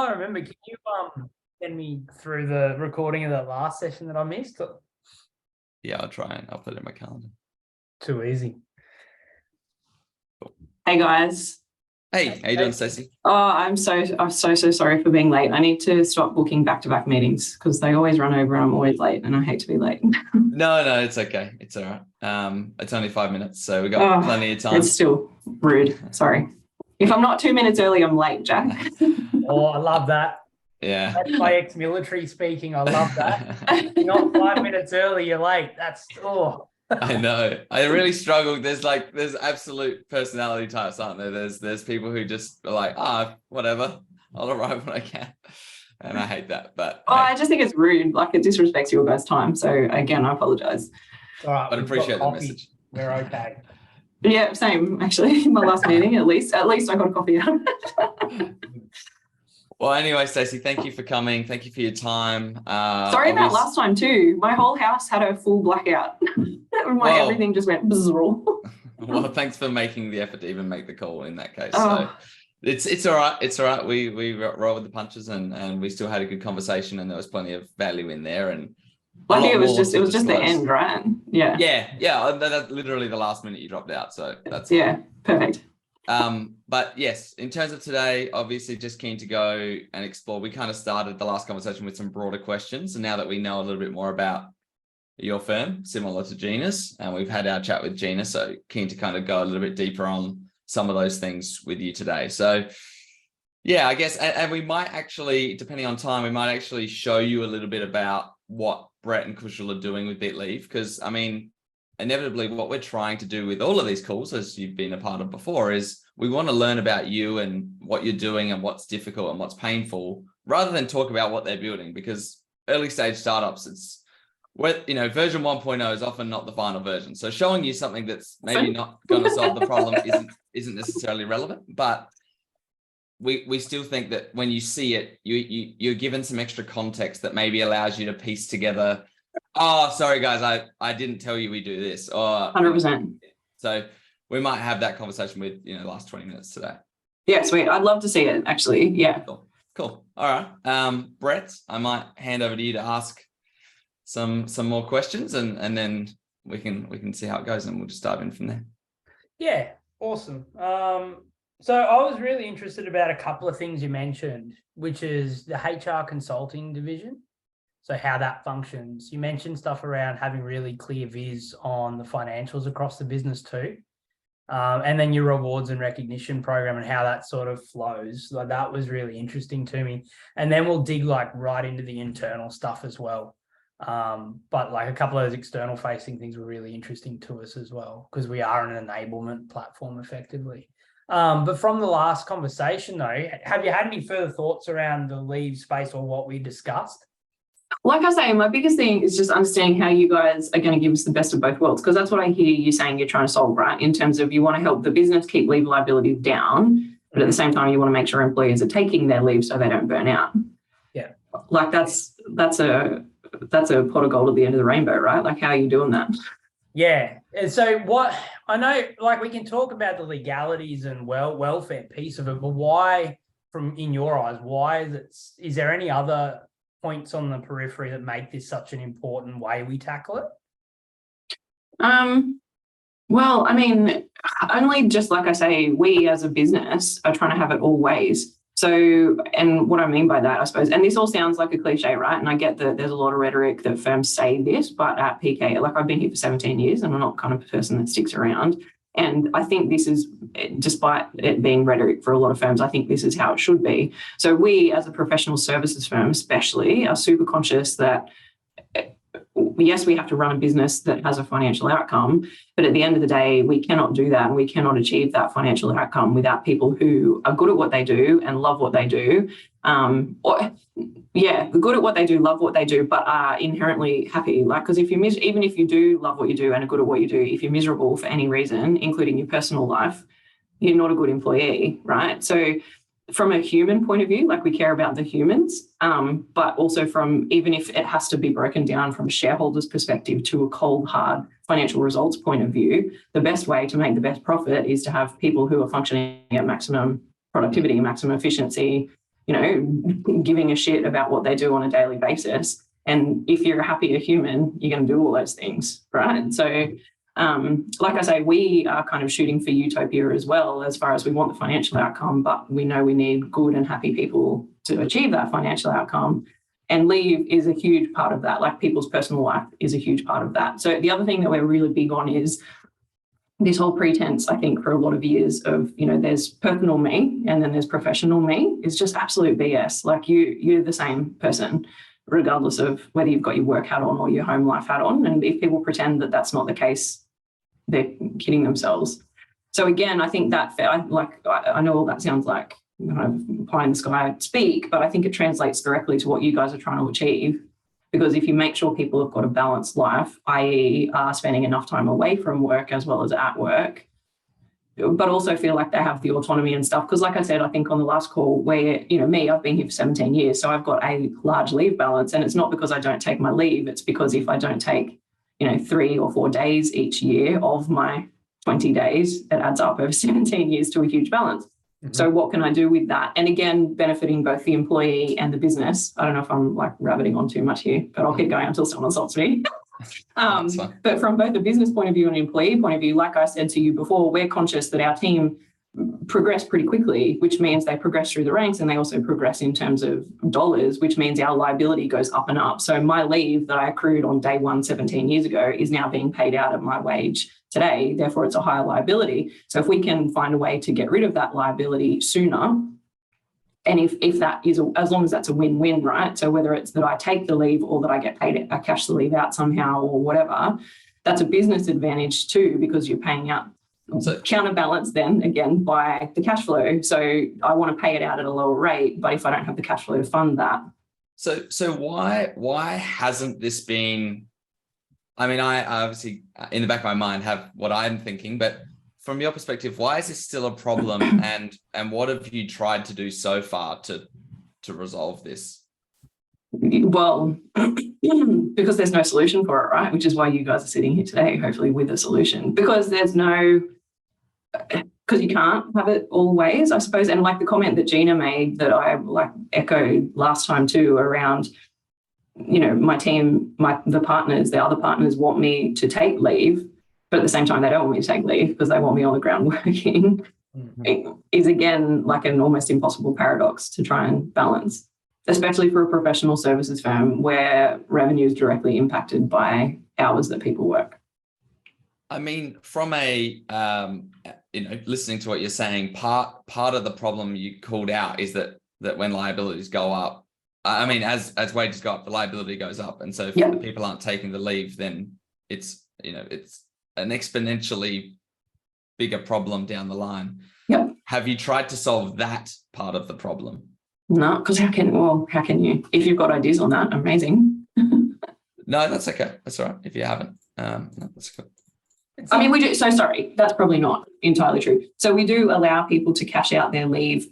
can't remember. Can you send me through the recording of that last session that I missed? Yeah, I'll try and I'll put it in my calendar. Too easy. Hey guys. Hey, how you doing, Stacie? Oh, I'm so sorry for being late. I need to stop booking back-to-back meetings because they always run over and I'm always late and I hate to be late. No, it's okay. It's all right. It's only 5 minutes, so we got plenty of time. It's still rude. Sorry. If I'm not 2 minutes early, I'm late, Jack. Oh, I love that. Yeah. That's my ex-military speaking. I love that. You're not 5 minutes early, you're late. That's I know. I really struggle. There's absolute personality types, aren't there? There's people who just are like, whatever, I'll arrive when I can. And I hate that. But I just think it's rude. Like, it disrespects your guys' time. So again, I apologize. All right. But I appreciate the message. We're okay. Yeah, same actually. My last meeting, at least I got a coffee out. Well, anyway, Stacie, thank you for coming. Thank you for your time. Sorry about last time too. My whole house had a full blackout. Everything just went bzzz. Well, thanks for making the effort to even make the call in that case. So it's all right. It's all right. We roll with the punches and we still had a good conversation and there was plenty of value in there. And I think it was just the end, right? Yeah. Yeah. That's literally the last minute you dropped out. So that's perfect. But yes, in terms of today, obviously just keen to go and explore. We kind of started the last conversation with some broader questions. And now that we know a little bit more about your firm, similar to Genus, and we've had our chat with Genus, so keen to kind of go a little bit deeper on some of those things with you today. So yeah, I guess, and we might actually, depending on time, we might actually show you a little bit about what Brett and Kushal are doing with BitLeave. Because I mean, inevitably what we're trying to do with all of these calls, as you've been a part of before, is we want to learn about you and what you're doing and what's difficult and what's painful, rather than talk about what they're building. Because early stage startups, version 1.0 is often not the final version. So showing you something that's maybe not going to solve the problem isn't necessarily relevant. But we still think that when you see it, you're given some extra context that maybe allows you to piece together, oh, sorry guys, I didn't tell you we do this. Or 100%. So we might have that conversation with the last 20 minutes today. Yeah, sweet. I'd love to see it actually. Yeah. Cool. All right. Brett, I might hand over to you to ask some more questions and then we can see how it goes and we'll just dive in from there. Yeah, awesome. So I was really interested about a couple of things you mentioned, which is the HR consulting division. So how that functions. You mentioned stuff around having really clear viz on the financials across the business too. And then your rewards and recognition program and how that sort of flows. Like, that was really interesting to me. And then we'll dig right into the internal stuff as well. But a couple of those external facing things were really interesting to us as well, because we are an enablement platform effectively. But from the last conversation though, have you had any further thoughts around the leave space or what we discussed? Like I say, my biggest thing is just understanding how you guys are going to give us the best of both worlds, because that's what I hear you saying you're trying to solve, right? In terms of you want to help the business keep leave liabilities down, but at the same time, you want to make sure employees are taking their leave so they don't burn out. Yeah. That's a pot of gold at the end of the rainbow, right? Like, how are you doing that? Yeah. And so what I know, we can talk about the legalities and welfare piece of it, but why, in your eyes, is there any other points on the periphery that make this such an important way we tackle it? Well, I mean, only just like I say, we as a business are trying to have it all ways. So, and what I mean by that, I suppose, and this all sounds like a cliche, right? And I get that there's a lot of rhetoric that firms say this, but at PK, I've been here for 17 years and I'm not kind of a person that sticks around. And I think this is, despite it being rhetoric for a lot of firms, I think this is how it should be. So we, as a professional services firm especially, are super conscious that, yes, we have to run a business that has a financial outcome, but at the end of the day, we cannot do that and we cannot achieve that financial outcome without people who are good at what they do and love what they do. Good at what they do, love what they do, but are inherently happy. Because even if you do love what you do and are good at what you do, if you're miserable for any reason, including your personal life, you're not a good employee, right? So from a human point of view, we care about the humans, but also from, even if it has to be broken down from a shareholder's perspective to a cold, hard financial results point of view, the best way to make the best profit is to have people who are functioning at maximum productivity, maximum efficiency, giving a shit about what they do on a daily basis. And if you're a happier human, you're going to do all those things, right? So, like I say, we are kind of shooting for utopia as well, as far as we want the financial outcome, but we know we need good and happy people to achieve that financial outcome. And leave is a huge part of that. Like, people's personal life is a huge part of that. So the other thing that we're really big on is this whole pretense, I think, for a lot of years of, there's personal me and then there's professional me, is just absolute BS. Like, you're the same person, regardless of whether you've got your work hat on or your home life hat on. And if people pretend that that's not the case, they're kidding themselves. So again, I think that, I know all that sounds like kind of pie in the sky speak, but I think it translates directly to what you guys are trying to achieve. Because if you make sure people have got a balanced life, i.e. are spending enough time away from work as well as at work, but also feel like they have the autonomy and stuff. Because like I said, I think on the last call where, I've been here for 17 years, so I've got a large leave balance. And it's not because I don't take my leave. It's because if I don't take, 3 or 4 days each year of my 20 days, it adds up over 17 years to a huge balance. Mm-hmm. So what can I do with that? And again, benefiting both the employee and the business. I don't know if I'm rabbiting on too much here, but I'll keep going until someone stops me. But from both a business point of view and an employee point of view, like I said to you before, we're conscious that our team progress pretty quickly, which means they progress through the ranks, and they also progress in terms of dollars, which means our liability goes up and up. So my leave that I accrued on day one 17 years ago is now being paid out of my wage today. Therefore, it's a higher liability. So if we can find a way to get rid of that liability sooner, and if that is, as long as that's a win-win, right? So whether it's that I take the leave or that I get paid, I cash the leave out somehow or whatever, that's a business advantage too, because you're paying out. So counterbalance then again by the cash flow. So I want to pay it out at a lower rate, but if I don't have the cash flow to fund that. So why hasn't this been, I obviously in the back of my mind have what I'm thinking, but from your perspective, why is this still a problem? And what have you tried to do so far to resolve this? Well, because there's no solution for it, right? Which is why you guys are sitting here today, hopefully with a solution, because you can't have it always, I suppose. And like the comment that Gina made that I echoed last time too, around, my team, the other partners want me to take leave, but at the same time, they don't want me to take leave because they want me on the ground working. Mm-hmm. It is again like an almost impossible paradox to try and balance, especially for a professional services firm where revenue is directly impacted by hours that people work. From a, listening to what you're saying, part of the problem you called out is that when liabilities go up, as wages go up, the liability goes up. And so if the people aren't taking the leave, then it's an exponentially bigger problem down the line. Yep. Have you tried to solve that part of the problem? No, because how can you? If you've got ideas on that, amazing. No, that's okay. That's all right. If you haven't, no, that's good. We do. So sorry, that's probably not entirely true. So we do allow people to cash out their leave.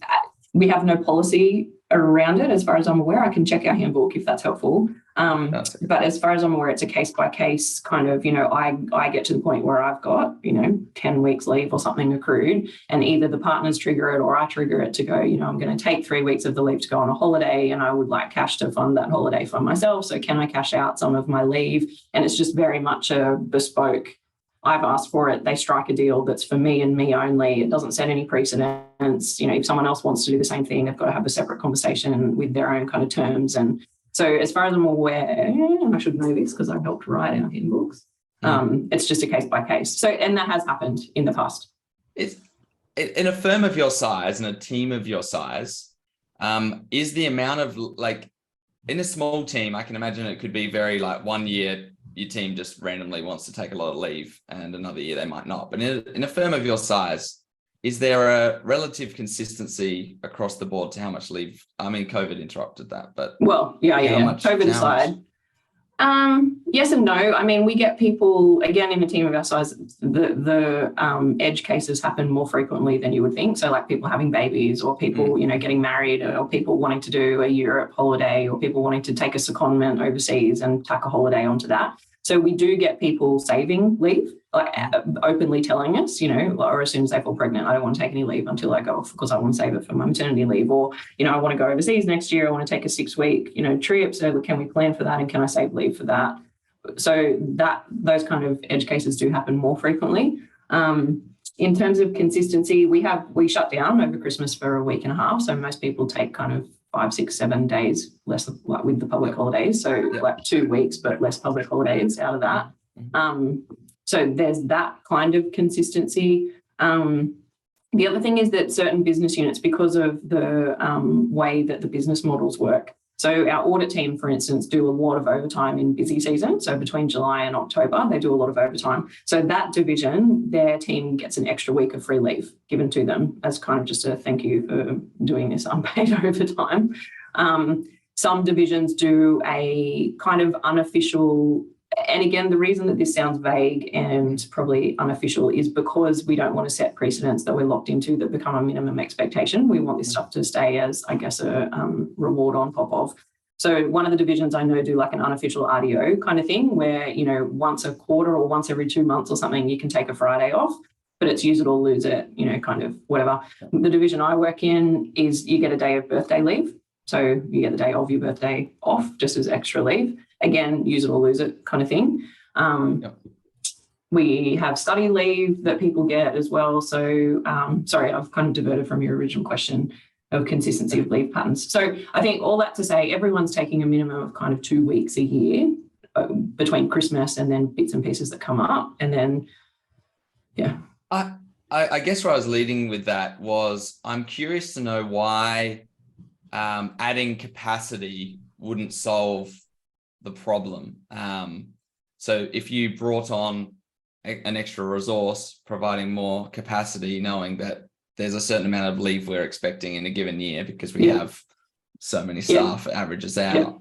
We have no policy around it, as far as I'm aware. I can check our handbook if that's helpful. But as far as I'm aware, it's a case by case kind of, I get to the point where I've got, 10 weeks leave or something accrued, and either the partners trigger it or I trigger it to go, I'm going to take 3 weeks of the leave to go on a holiday, and I would like cash to fund that holiday for myself. So can I cash out some of my leave? And it's just very much a bespoke. I've asked for it. They strike a deal that's for me and me only. It doesn't set any precedents. If someone else wants to do the same thing, they've got to have a separate conversation with their own kind of terms. And so as far as I'm aware, and I should know this because I helped write our handbooks, it's just a case by case. So, and that has happened in the past. It's in a firm of your size and a team of your size, is the amount of in a small team, I can imagine it could be very 1 year, your team just randomly wants to take a lot of leave, and another year they might not. But in a firm of your size, is there a relative consistency across the board to how much leave? COVID interrupted that, but COVID aside. Yes and no. We get people, again, in a team of our size, the edge cases happen more frequently than you would think. So people having babies, or people, getting married, or people wanting to do a Europe holiday, or people wanting to take a secondment overseas and tack a holiday onto that. So we do get people saving leave, like openly telling us, you know, or as soon as they fall pregnant, I don't want to take any leave until I go off because I want to save it for my maternity leave, or, you know, I want to go overseas next year. I want to take a 6-week, you know, trip. So can we plan for that, and can I save leave for that? So those kind of edge cases do happen more frequently. In terms of consistency, we shut down over Christmas for a week and a half. So most people take kind of 5, 6, 7 days less, like with the public holidays. So like 2 weeks, but less public holidays out of that. So there's that kind of consistency. The other thing is that certain business units, because of the way that the business models work, so our audit team, for instance, do a lot of overtime in busy season. So between July and October, they do a lot of overtime. So that division, their team gets an extra week of free leave given to them as kind of just a thank you for doing this unpaid overtime. Some divisions do a kind of unofficial, and again, the reason that this sounds vague and probably unofficial is because we don't want to set precedents that we're locked into that become a minimum expectation. We want this stuff to stay as, I guess, a reward on top of. So one of the divisions I know do like an unofficial RDO kind of thing where, you know, once a quarter or once every 2 months or something, you can take a Friday off, but it's use it or lose it, you know, kind of whatever. The division I work in is you get a day of birthday leave. So you get the day of your birthday off just as extra leave. Again, use it or lose it kind of thing. We have study leave that people get as well. So, sorry, I've kind of diverted from your original question of consistency of leave patterns. So I think all that to say, everyone's taking a minimum of kind of 2 weeks a year between Christmas and then bits and pieces that come up. And then, yeah. I guess where I was leading with that was I'm curious to know why adding capacity wouldn't solve the problem. So if you brought on an extra resource, providing more capacity, knowing that there's a certain amount of leave we're expecting in a given year because we have so many staff, averages out,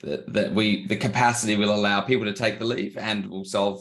that the capacity will allow people to take the leave and will solve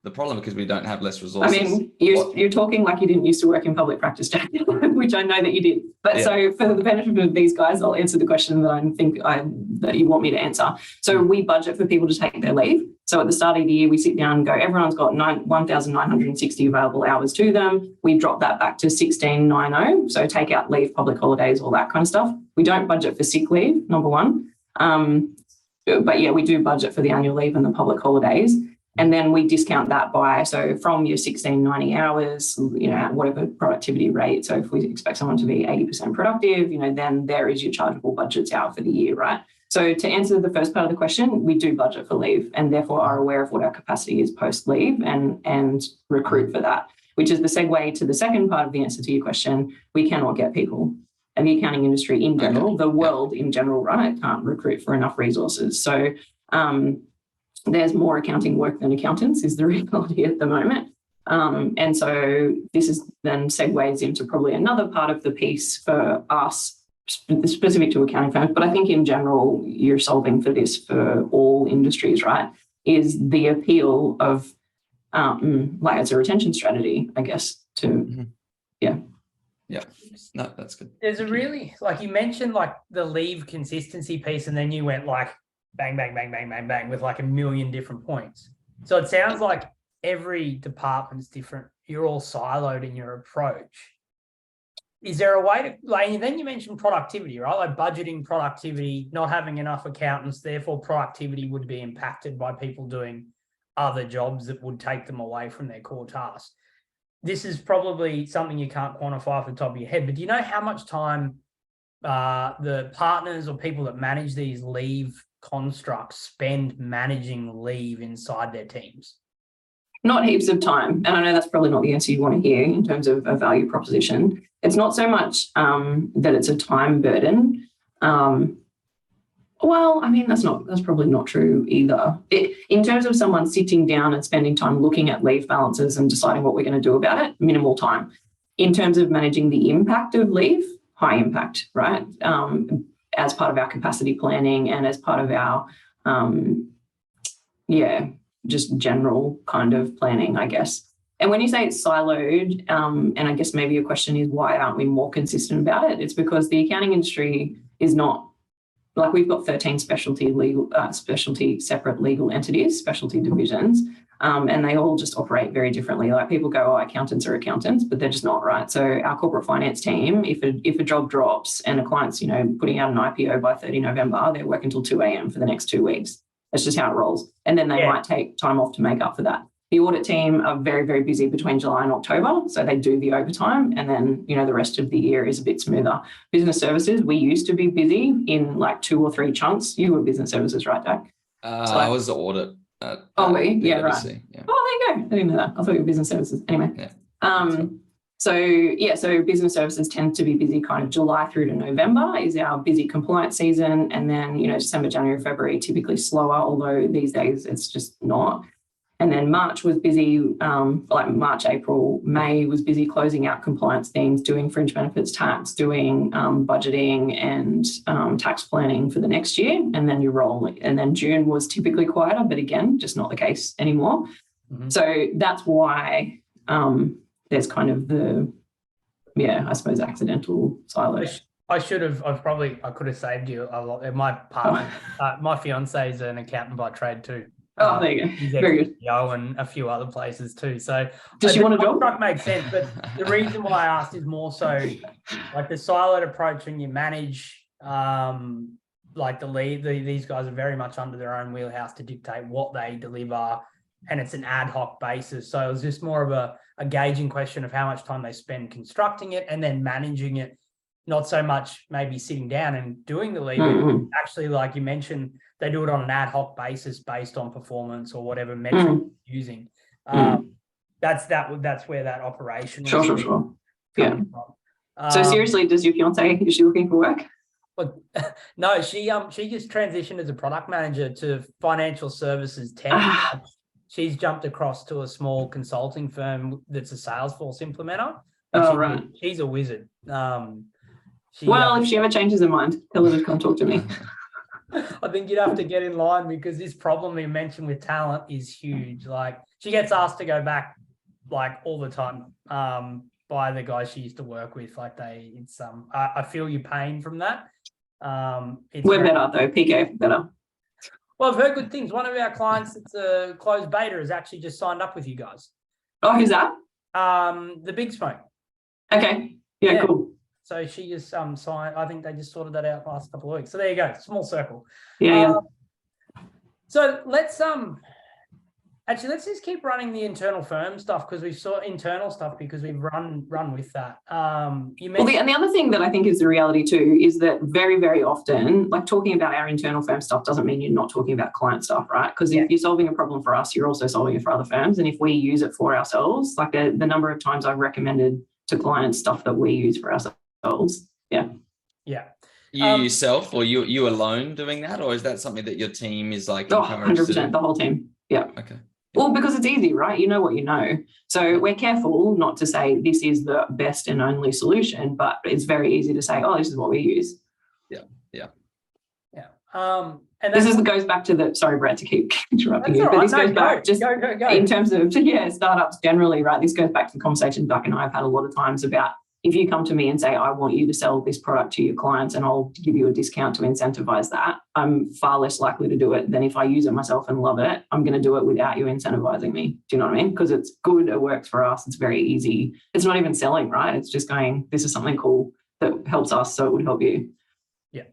the problem because we don't have less resources. I mean, you're talking like you didn't used to work in public practice, Jack, which I know that you did. But so for the benefit of these guys, I'll answer the question that you want me to answer. So we budget for people to take their leave. So at the start of the year, we sit down and go, everyone's got 1,960 available hours to them. We drop that back to 1,690. So take out leave, public holidays, all that kind of stuff. We don't budget for sick leave, number one. But yeah, we do budget for the annual leave and the public holidays. And then we discount that by, so from your 1,690 hours, you know, whatever productivity rate. So if we expect someone to be 80% productive, you know, then there is your chargeable budgets out for the year, right? So to answer the first part of the question, we do budget for leave and therefore are aware of what our capacity is post-leave and recruit for that, which is the segue to the second part of the answer to your question. We cannot get people. And the accounting industry in general, the world in general, right, can't recruit for enough resources. So, there's more accounting work than accountants is the reality at the moment. And so this is then segues into probably another part of the piece for us, specific to accounting firms, but I think in general, you're solving for this for all industries, right, is the appeal of, like as a retention strategy, I guess, to, Yeah, no, that's good. There's a really, like you mentioned, like the leave consistency piece, and then you went like, bang, bang, bang, bang, bang, bang, with like a million different points. So it sounds like every department's different. You're all siloed in your approach. Is there a way to, like, and then you mentioned productivity, right? Like budgeting productivity, not having enough accountants, therefore productivity would be impacted by people doing other jobs that would take them away from their core tasks. This is probably something you can't quantify off the top of your head, but do you know how much time the partners or people that manage these leave constructs spend managing leave inside their teams? Not heaps of time. And I know that's probably not the answer you want to hear in terms of a value proposition. It's not so much that it's a time burden. Well, I mean, that's probably not true either. In terms of someone sitting down and spending time looking at leave balances and deciding what we're going to do about it, minimal time. In terms of managing the impact of leave, high impact, right? As part of our capacity planning and as part of our, just general kind of planning, I guess. And when you say it's siloed, and I guess maybe your question is why aren't we more consistent about it? It's because the accounting industry is not like we've got 13 specialty separate legal entities, specialty divisions, and they all just operate very differently. Like people go, oh, accountants are accountants, but they're just not, right? So our corporate finance team, if a job drops and a client's, putting out an IPO by 30 November, they're working till 2 a.m. for the next 2 weeks. That's just how it rolls. And then they might take time off to make up for that. The audit team are very, very busy between July and October. So they do the overtime, and then, the rest of the year is a bit smoother. Business services, we used to be busy in like 2 or 3 chunks. You were business services, right, Jack? I was the audit. Were you? Yeah, right. Yeah. Oh, there you go. I didn't know that. I thought you were business services. Anyway. Yeah. So business services tend to be busy kind of July through to November is our busy compliance season. And then, December, January, February, typically slower, although these days it's just not. And then March was busy, like March, April, May was busy closing out compliance things, doing fringe benefits tax, doing budgeting and tax planning for the next year. And then you roll. And then June was typically quieter, but again, just not the case anymore. Mm-hmm. So that's why there's kind of I suppose accidental silos. I could have saved you a lot. My partner, my fiance is an accountant by trade too. Oh, there you go. He's very good. And a few other places too. So does she want a job? That makes sense. But the reason why I asked is more so like the siloed approach when you manage like the lead. These guys are very much under their own wheelhouse to dictate what they deliver, and it's an ad hoc basis. So it was just more of a gauging question of how much time they spend constructing it and then managing it. Not so much maybe sitting down and doing the lead. Mm-hmm. Actually, like you mentioned, they do it on an ad hoc basis based on performance or whatever metric you're using. That's where that operation. Sure. Yeah. From. So seriously, does your fiance, is she looking for work? Well, no, she just transitioned as a product manager to financial services tech. She's jumped across to a small consulting firm that's a Salesforce implementer. Right. She's a wizard. If she ever changes her mind, tell her to come talk to me. I think you'd have to get in line because this problem you mentioned with talent is huge. Like she gets asked to go back like all the time by the guys she used to work with. Like I feel your pain from that. We're better though, PK better. Well, I've heard good things. One of our clients that's a closed beta has actually just signed up with you guys. Oh, who's that? The Big Smoke. Okay. Yeah, cool. So she just signed. I think they just sorted that out last couple of weeks. So there you go, small circle. Yeah. So let's just keep running the internal firm stuff because we've saw internal stuff because we've run with that. You mentioned and the other thing that I think is the reality too is that very, very often, like talking about our internal firm stuff doesn't mean you're not talking about client stuff, right? Because if you're solving a problem for us, you're also solving it for other firms. And if we use it for ourselves, like the number of times I've recommended to clients stuff that we use for ourselves. Yeah. You yourself or you alone doing that, or is that something that your team is like? 100%, the whole team. Yeah. Okay. Well, because it's easy, right? You know what you know. So we're careful not to say this is the best and only solution, but it's very easy to say, oh, this is what we use. Yeah. And this goes back to the, sorry, Brett, to keep interrupting you, but this goes back just go. In terms of, startups generally, right? This goes back to the conversation Doug and I have had a lot of times about if you come to me and say, I want you to sell this product to your clients and I'll give you a discount to incentivize that, I'm far less likely to do it than if I use it myself and love it. I'm going to do it without you incentivizing me. Do you know what I mean? Because it's good, it works for us, it's very easy. It's not even selling, right? It's just going, this is something cool that helps us, so it would help you. Yeah.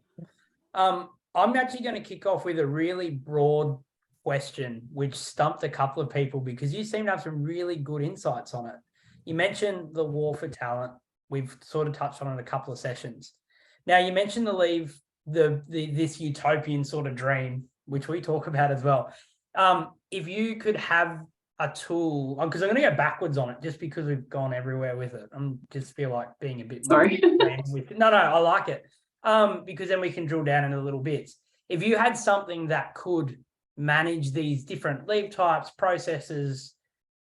I'm actually going to kick off with a really broad question, which stumped a couple of people because you seem to have some really good insights on it. You mentioned the war for talent. We've sort of touched on it in a couple of sessions. Now, you mentioned this utopian sort of dream, which we talk about as well. If you could have a tool, because I'm going to go backwards on it just because we've gone everywhere with it. I just feel like being a bit sorry. No, I like it. Because then we can drill down into little bits. If you had something that could manage these different leave types, processes,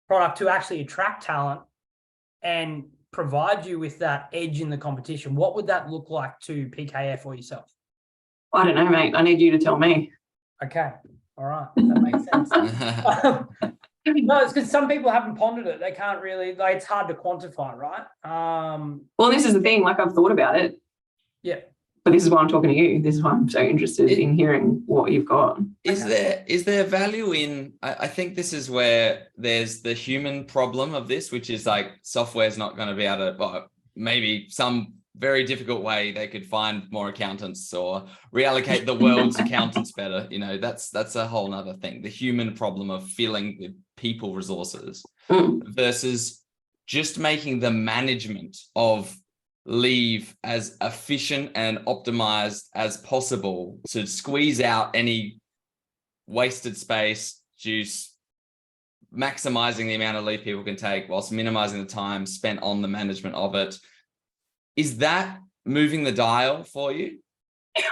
product to actually attract talent and provide you with that edge in the competition, what would that look like to PKF or yourself? I don't know, mate. I need you to tell me. Okay. All right. That makes sense. No, it's because some people haven't pondered it. They can't really, like, it's hard to quantify, right? Well, this is the thing. Like, I've thought about it. Yeah. But this is why I'm talking to you. This is why I'm so interested in hearing what you've got. Is there value in, I think this is where there's the human problem of this, which is like software's not going to be able to, well, maybe some very difficult way they could find more accountants or reallocate the world's accountants better. You know, that's a whole nother thing. The human problem of filling with people resources versus just making the management of leave as efficient and optimized as possible to squeeze out any wasted space, juice, maximizing the amount of leave people can take whilst minimizing the time spent on the management of it. Is that moving the dial for you?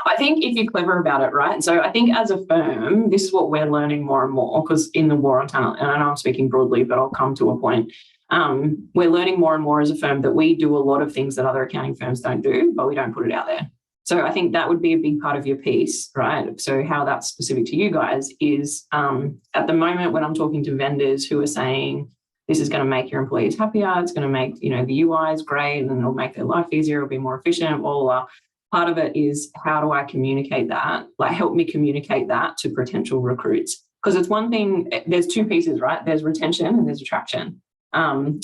I think if you're clever about it, right? So I think as a firm, this is what we're learning more and more, because in the war on talent, and I know I'm speaking broadly, but I'll come to a point. We're learning more and more as a firm that we do a lot of things that other accounting firms don't do, but we don't put it out there. So I think that would be a big part of your piece, right? So how that's specific to you guys is at the moment when I'm talking to vendors who are saying, this is going to make your employees happier, it's going to make, you know, the UI is great and it'll make their life easier, it'll be more efficient, blah, blah, blah. Part of it is, how do I communicate that? Like, help me communicate that to potential recruits. Because it's one thing, there's two pieces, right? There's retention and there's attraction. And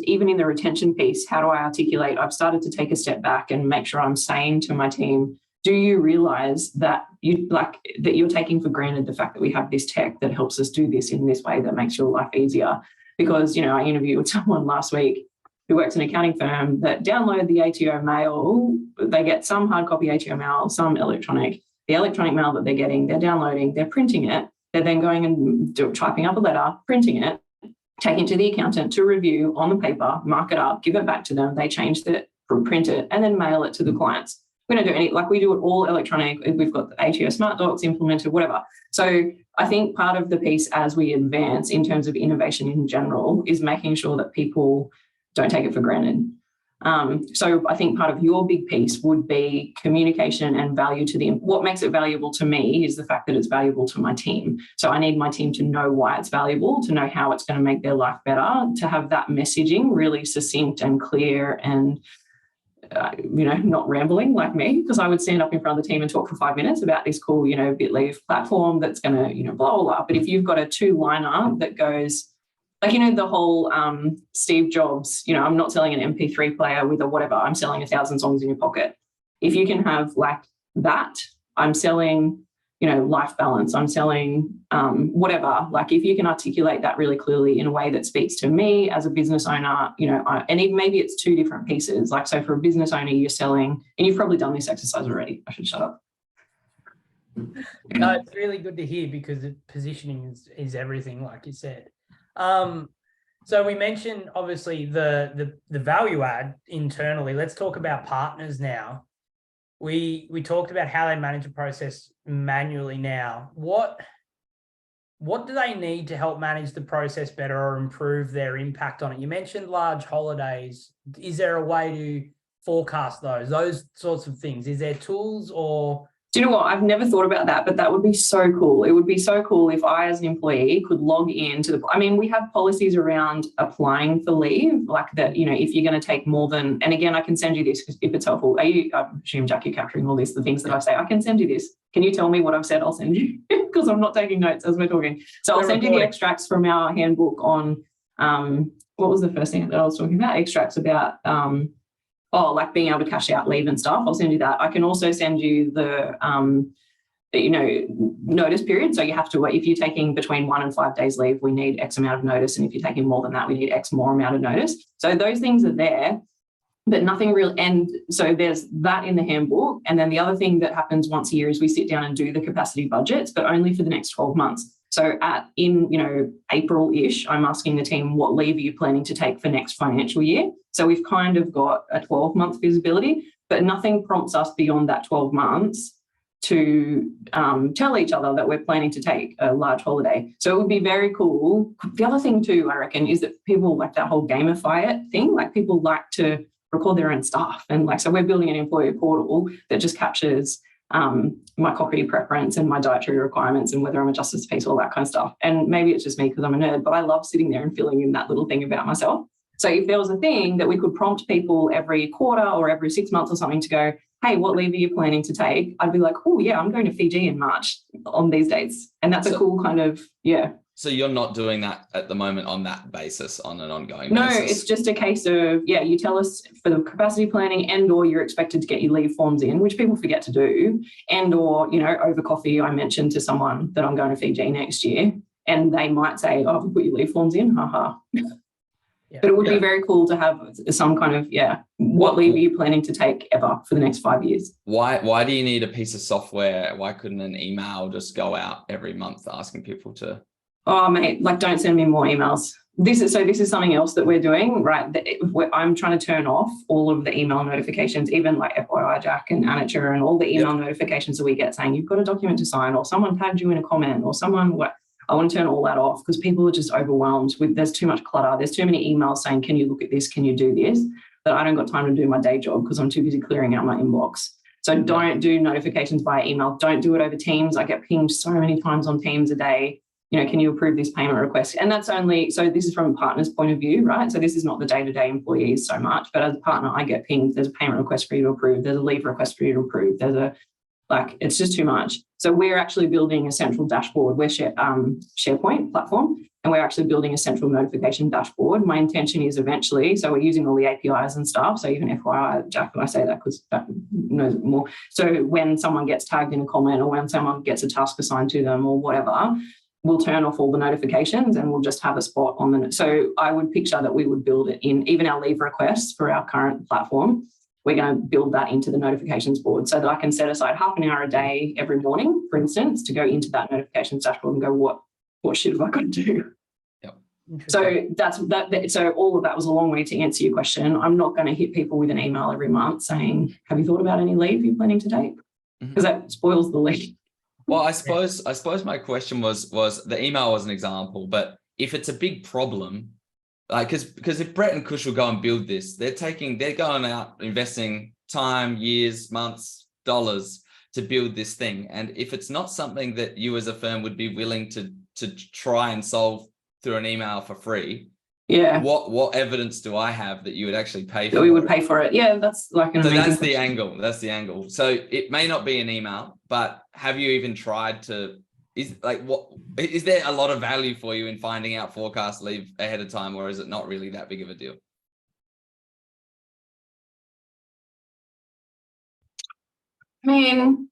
even in the retention piece, how do I articulate? I've started to take a step back and make sure I'm saying to my team, do you realize that you're taking for granted the fact that we have this tech that helps us do this in this way that makes your life easier? Because, you know, I interviewed someone last week who works in an accounting firm that download the ATO mail. They get some hard copy ATO mail, some electronic. The electronic mail that they're getting, they're downloading, they're printing it. They're then going and typing up a letter, printing it, taking it to the accountant to review on the paper, mark it up, give it back to them. They change it, print it, and then mail it to the clients. We don't do any, like we do it all electronic. We've got the ATO Smart Docs implemented, whatever. So I think part of the piece as we advance in terms of innovation in general is making sure that people don't take it for granted. So I think part of your big piece would be communication and value to what makes it valuable to me is the fact that it's valuable to my team. So I need my team to know why it's valuable, to know how it's going to make their life better, to have that messaging really succinct and clear and not rambling like me, because I would stand up in front of the team and talk for 5 minutes about this cool, BitLeave platform that's going to, blah, blah, blah. But if you've got a 2-liner that goes, like, the whole Steve Jobs, I'm not selling an MP3 player with a whatever, I'm selling 1,000 songs in your pocket. If you can have like that, I'm selling, life balance, I'm selling whatever. Like if you can articulate that really clearly in a way that speaks to me as a business owner, and even maybe it's 2 different pieces. Like, so for a business owner, you're selling, and you've probably done this exercise already. I should shut up. No, it's really good to hear because positioning is everything, like you said. So we mentioned obviously the value add internally. Let's talk about partners now. We talked about how they manage a process manually now. What do they need to help manage the process better or improve their impact on it? You mentioned large holidays. Is there a way to forecast those sorts of things? Is there tools or... Do you know what? I've never thought about that, but that would be so cool. It would be so cool if I, as an employee, could log into we have policies around applying for leave, like that, if you're going to take more than, and again, I can send you this if it's helpful. I assume, Jack, you're capturing all this, the things that I say. I can send you this. Can you tell me what I've said? I'll send you, because I'm not taking notes as we're talking. So I'll send you the extracts from our handbook on, what was the first thing that I was talking about? Extracts about, like being able to cash out leave and stuff. I'll send you that. I can also send you the, notice period. So you have to, if you're taking between 1 and 5 days leave, we need X amount of notice. And if you're taking more than that, we need X more amount of notice. So those things are there, but nothing real. And so there's that in the handbook. And then the other thing that happens once a year is we sit down and do the capacity budgets, but only for the next 12 months. So in April-ish, I'm asking the team, what leave are you planning to take for next financial year? So we've kind of got a 12-month visibility, but nothing prompts us beyond that 12 months to tell each other that we're planning to take a large holiday. So it would be very cool. The other thing too, I reckon, is that people like that whole gamify it thing. Like people like to record their own stuff. And so we're building an employee portal that just captures my coffee preference and my dietary requirements and whether I'm a justice peace, all that kind of stuff. And maybe it's just me because I'm a nerd, but I love sitting there and filling in that little thing about myself. So if there was a thing that we could prompt people every quarter or every 6 months or something to go, hey, what leave are you planning to take? I'd be like, oh yeah, I'm going to Fiji in March on these dates. And that's a cool kind of, yeah. So you're not doing that at the moment on that basis, on an ongoing No, basis? it's just a case of, yeah, you tell us for the capacity planning and or you're expected to get your leave forms in, which people forget to do, and or, you know, over coffee, I mentioned to someone that I'm going to Fiji next year and they might say, oh, put your leave forms in, haha. Yeah. But it would be very cool to have some kind of, what leave are you planning to take ever for the next 5 years? Why do you need a piece of software? Why couldn't an email just go out every month asking people to? Oh, mate, like don't send me more emails. This is something else that we're doing, right? I'm trying to turn off all of the email notifications, even like FYI Jack and Anature and all the email notifications that we get saying you've got a document to sign or someone tagged you in a comment or someone, I want to turn all that off because people are just overwhelmed with, there's too much clutter. There's too many emails saying, can you look at this? Can you do this? But I don't got time to do my day job because I'm too busy clearing out my inbox. So don't do notifications via email. Don't do it over Teams. I get pinged so many times on Teams a day. You know, can you approve this payment request? And that's only, so this is from a partner's point of view, right? So this is not the day-to-day employees so much, but as a partner, I get pinged. There's a payment request for you to approve. There's a leave request for you to approve. It's just too much. So we're actually building a central dashboard. We're SharePoint platform, and we're actually building a central notification dashboard. My intention is eventually, so we're using all the APIs and stuff. So even FYI, Jack, I say that because Jack knows more. So when someone gets tagged in a comment or when someone gets a task assigned to them or whatever, we'll turn off all the notifications and we'll just have a spot on the. So I would picture that we would build it in even our leave requests for our current platform. We're going to build that into the notifications board so that I can set aside half an hour a day every morning, for instance, to go into that notifications dashboard and go, what shit have I got to do? Yep. So that's that. So all of that was a long way to answer your question. I'm not going to hit people with an email every month saying, have you thought about any leave you're planning to take? Because that spoils the leave. Well, I suppose my question was the email was an example, but if it's a big problem, like, because if Brett and Kush will go and build this, they're going out investing time, years, months, dollars to build this thing. And if it's not something that you as a firm would be willing to try and solve through an email for free, what evidence do I have that you would actually pay for it? We would pay for it. Yeah, that's like an amazing that's the angle. That's the angle. So it may not be an email, but have you even tried to? Is there a lot of value for you in finding out forecast leave ahead of time, or is it not really that big of a deal? I mean,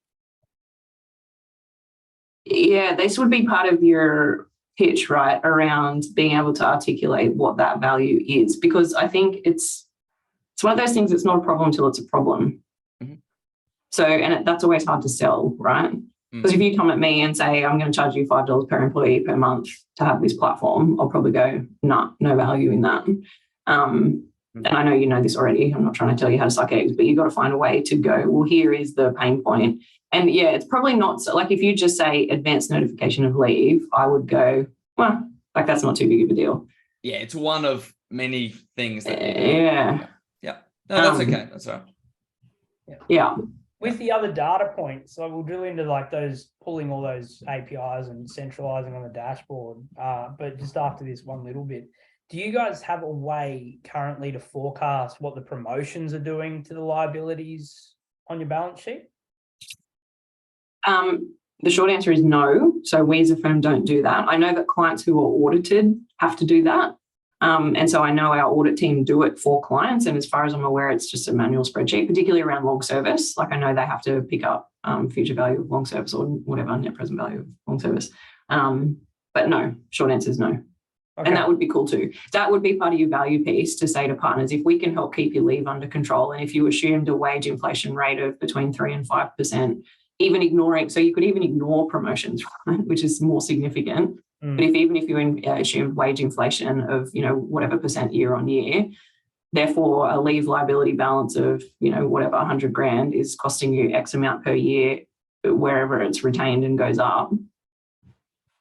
yeah, this would be part of your pitch, right, around being able to articulate what that value is, because I think it's one of those things that's not a problem until it's a problem. Mm-hmm. So, and that's always hard to sell, right? Because if you come at me and say, I'm going to charge you $5 per employee per month to have this platform, I'll probably go, no value in that. And I know you know this already. I'm not trying to tell you how to suck eggs, but you've got to find a way to go, well, here is the pain point. And yeah, it's probably not so, like if you just say advanced notification of leave, I would go, well, like that's not too big of a deal. Yeah, it's one of many things that Yeah. No, that's okay. That's all right. Yeah. With the other data points, so we'll drill into like those, pulling all those APIs and centralizing on the dashboard. But just after this one little bit, do you guys have a way currently to forecast what the promotions are doing to the liabilities on your balance sheet? The short answer is no. So we as a firm don't do that. I know that clients who are audited have to do that. And so I know our audit team do it for clients. And as far as I'm aware, it's just a manual spreadsheet, particularly around long service. Like I know they have to pick up future value of long service or whatever, net present value of long service. But no, short answer is no. Okay. And that would be cool too. That would be part of your value piece to say to partners, if we can help keep your leave under control, and if you assumed a wage inflation rate of between 3 and 5%, even ignoring, so you could even ignore promotions, right, which is more significant. But even if you assume wage inflation of, whatever percent year on year, therefore a leave liability balance of, whatever 100 grand is costing you X amount per year, wherever it's retained and goes up.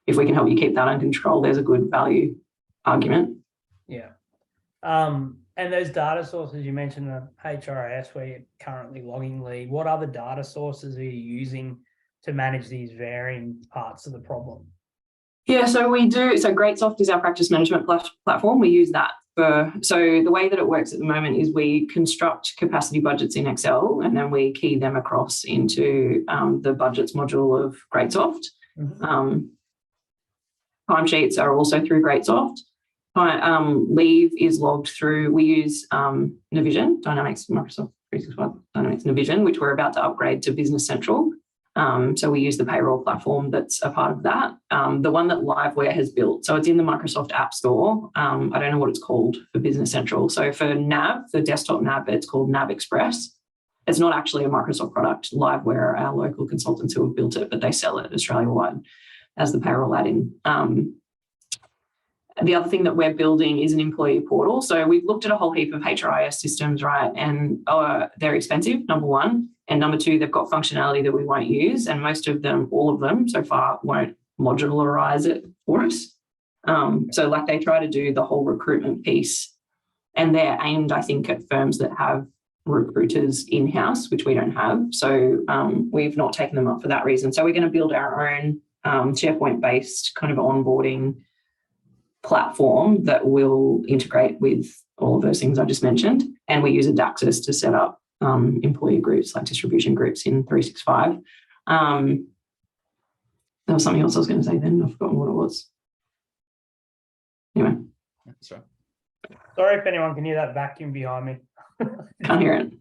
If we can help you keep that under control, there's a good value argument. Yeah. And those data sources you mentioned, the HRIS where you're currently logging leave, what other data sources are you using to manage these varying parts of the problem? Yeah, so we do. So GreatSoft is our practice management platform. We use that So the way that it works at the moment is we construct capacity budgets in Excel and then we key them across into the budgets module of Greatsoft. Timesheets are also through Greatsoft. Leave is logged through, we use Navision, Microsoft 365 Dynamics Navision, which we're about to upgrade to Business Central. So we use the payroll platform that's a part of that. The one that Liveware has built, so it's in the Microsoft App Store. I don't know what it's called for Business Central. So for NAV, for desktop NAV, it's called NAV Express. It's not actually a Microsoft product. Liveware are our local consultants who have built it, but they sell it Australia-wide as the payroll add-in. The other thing that we're building is an employee portal. So we've looked at a whole heap of HRIS systems, right? And they're expensive, number one. And number two, they've got functionality that we won't use. And most of them, all of them so far, won't modularize it for us. So like they try to do the whole recruitment piece and they're aimed, I think, at firms that have recruiters in-house, which we don't have. So we've not taken them up for that reason. So we're going to build our own SharePoint-based kind of onboarding platform that will integrate with all of those things I just mentioned. And we use Adaxis to set up employee groups, like distribution groups in 365. There was something else I was going to say then. I've forgotten what it was. Anyway. That's right. Sorry if anyone can hear that vacuum behind me. Can't hear it.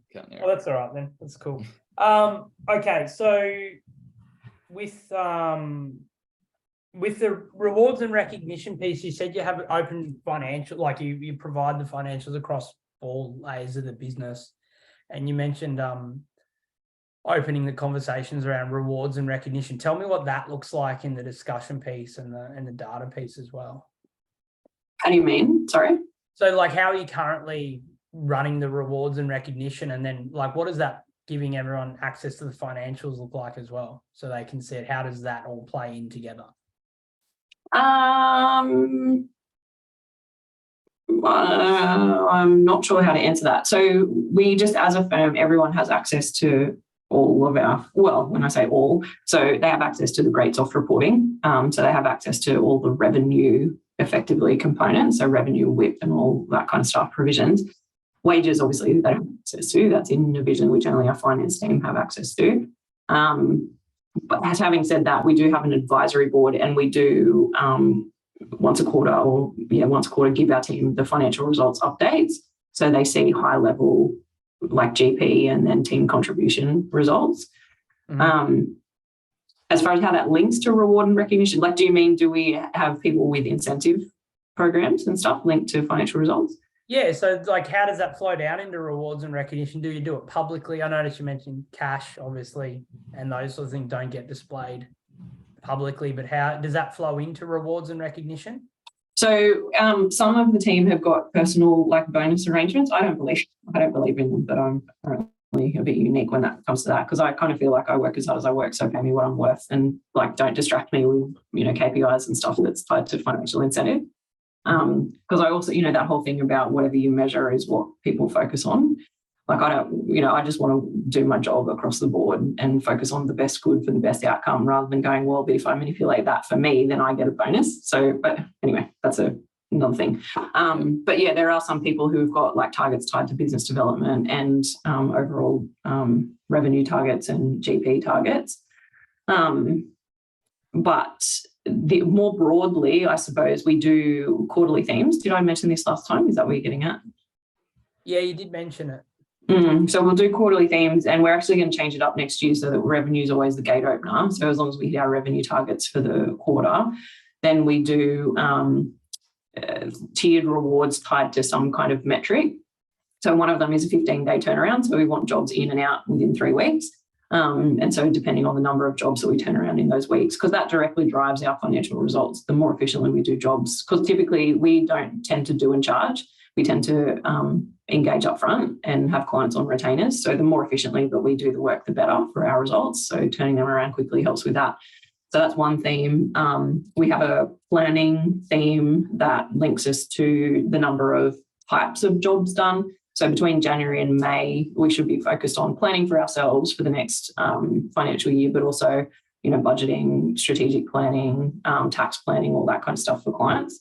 Oh, that's all right then. That's cool. Okay, so with the rewards and recognition piece, you said you have open financial, like you provide the financials across all layers of the business. And you mentioned opening the conversations around rewards and recognition. Tell me what that looks like in the discussion piece and the data piece as well. How do you mean? Sorry? So like how are you currently running the rewards and recognition? And then like what is that giving everyone access to the financials look like as well? So they can see it. How does that all play in together? I'm not sure how to answer that. So we just, as a firm, everyone has access to all of our, well, when I say all, so they have access to the Greatsoft reporting. So they have access to all the revenue effectively components, so revenue, WIP and all that kind of stuff, provisions. Wages, obviously, they don't have access to. That's in Navision, which only our finance team have access to. But having said that, we do have an advisory board and we do once a quarter give our team the financial results updates. So they see high level like GP and then team contribution results. As far as how that links to reward and recognition, like do you mean do we have people with incentive programs and stuff linked to financial results? Yeah, so like how does that flow down into rewards and recognition? Do you do it publicly? I noticed you mentioned cash, obviously, and those sort of things don't get displayed publicly, but how does that flow into rewards and recognition? So some of the team have got personal like bonus arrangements. I don't believe in them, but I'm apparently a bit unique when that comes to that because I kind of feel like I work as hard as I work, so pay me what I'm worth and like don't distract me with KPIs and stuff that's tied to financial incentive. Because I also, that whole thing about whatever you measure is what people focus on. Like I just want to do my job across the board and focus on the best good for the best outcome rather than going, well, but if I manipulate that for me, then I get a bonus. So, but anyway, that's another thing. But yeah, there are some people who've got like targets tied to business development and overall revenue targets and GP targets. But more broadly, I suppose we do quarterly themes. Did I mention this last time? Is that what you're getting at? Yeah, you did mention it. So we'll do quarterly themes and we're actually going to change it up next year so that revenue is always the gate opener. So as long as we hit our revenue targets for the quarter, then we do tiered rewards tied to some kind of metric. So one of them is a 15-day turnaround. So we want jobs in and out within 3 weeks. And so depending on the number of jobs that we turn around in those weeks, because that directly drives our financial results, the more efficiently we do jobs, because typically we don't tend to do and charge. We tend to engage upfront and have clients on retainers. So the more efficiently that we do the work, the better for our results. So turning them around quickly helps with that. So that's one theme. We have a planning theme that links us to the number of types of jobs done. So between January and May, we should be focused on planning for ourselves for the next financial year, but also, budgeting, strategic planning, tax planning, all that kind of stuff for clients.